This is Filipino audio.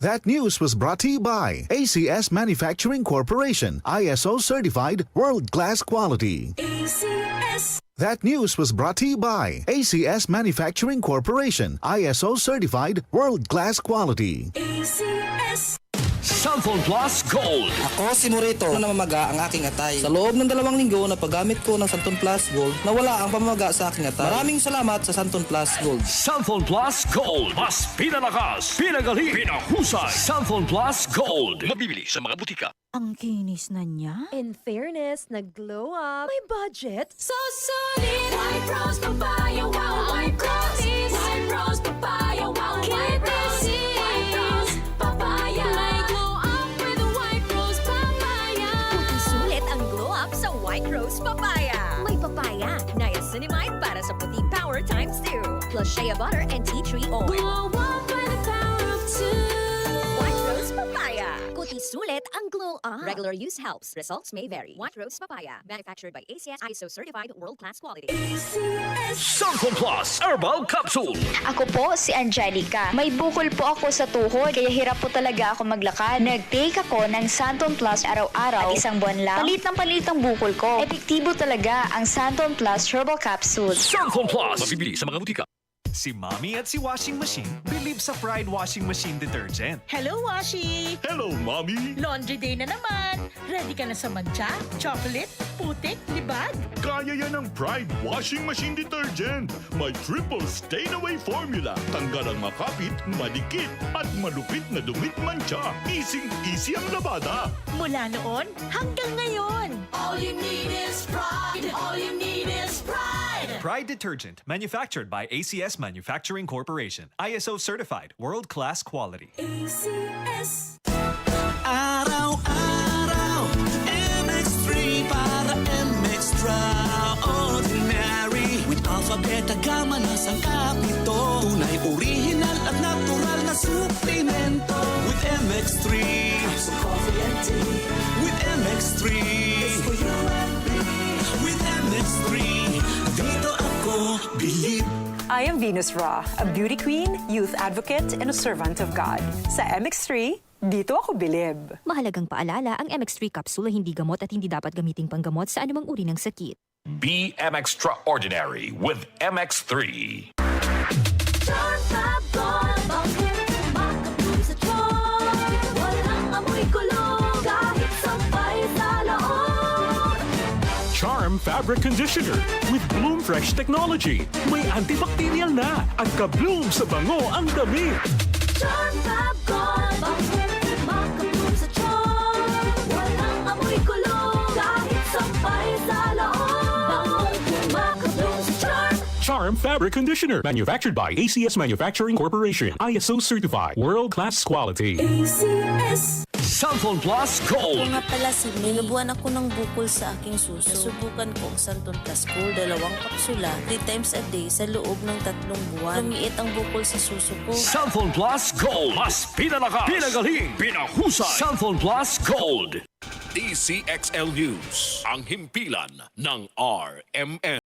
That news was brought to you by ACS Manufacturing Corporation, ISO certified world-class quality. ACS. That news was brought to you by ACS Manufacturing Corporation, ISO certified world-class quality. ACS. Cellphone Plus Gold. Ako si Morito na namamaga ang aking atay. Sa loob ng 2 linggo na paggamit ko ng Santon Plus Gold, nawala ang pamamaga sa aking atay. Maraming salamat sa Santon Plus Gold. Cellphone Plus Gold. Mas pinalakas, pinagaling, pinahusay. Cellphone Plus Gold. Mabibili sa mga butika. Ang kinis na niya. In fairness, nag-glow up. May budget. So solid. White Rose Papaya. Wow. White Rose. White Rose Papaya. Wow. White Rose. White Rose Papaya. May glow up with the White Rose Papaya. Puti sulit ang glow up sa White Rose Papaya. May papaya, niacinamide para sa puti power times 2. Plus shea butter and tea tree oil. Glow up with the power of 2. White Rose Papaya. Puti sulit ang glow up. Regular use helps. Results may vary. White Rose Papaya. Manufactured by ACS ISO certified world-class quality. ACS. Cellphone Plus Herbal Capsule. Ako po si Angelica. May bukol po ako sa tuhod, kaya hirap po talaga ako maglakad. Nag-take ako ng Santon Plus araw-araw at 1 buwan lang. Palit ang bukol ko. Epektibo talaga ang Santon Plus Herbal Capsule. Cellphone Plus. Mabibili sa mga butika. Si Mommy at si Washing Machine believe sa Pride Washing Machine Detergent. Hello, Washi! Hello, Mommy! Laundry day na naman. Ready ka na sa mancha, chocolate, putik, libag? Kaya yan ang Pride Washing Machine Detergent. May triple stain-away formula. Tanggal ang makapit, madikit, at malupit na dumit mancha. Easy ang labada. Mula noon hanggang ngayon. All you need is pride. All you need is pride. Pride Detergent, manufactured by ACS Manufacturing Corporation. ISO certified, world-class quality. ACS. Araw-araw, MX3 para MX-Extraordinary. With alpha, beta, gamma na sangkap nito. Tunay, original at natural na suplemento. With MX3, so coffee and tea. With MX3, it's for you and me. With MX3, dito ako believe. I am Venus Ra, a beauty queen, youth advocate, and a servant of God. Sa MX3, dito ako bilib. Mahalagang paalala, ang MX3 capsule ay hindi gamot at hindi dapat gamiting panggamot sa anumang uri ng sakit. Be Extraordinary with MX3. Charm Fab Gold. Bakit makapun sa charm? Walang amoy kulong kahit sampay sa loob. Charm Fabric Conditioner with Bloom Fresh Technology. May antibacterial na at ka-bloom sa bango ang damit. Charm Fab Gold. Bakit makapun sa charm? Walang amoy kulong kahit sampay sa loob. Makapun sa charm. Charm Fabric Conditioner. Manufactured by ACS Manufacturing Corporation. ISO certified. World-class quality. ACS. Cellphone Plus Gold. Nga pala si May, nabuhan ako ng bukol sa aking suso. Nasubukan ko ang Santon Plus Gold, 2 kapsula, 3 times a day sa loob ng 3 buwan. Lumiit ang bukol sa suso ko. Cellphone Plus Gold. Mas pinalakas, pinagaling, pinahusay. Cellphone Plus Gold. DCXL News. Ang himpilan ng RMN.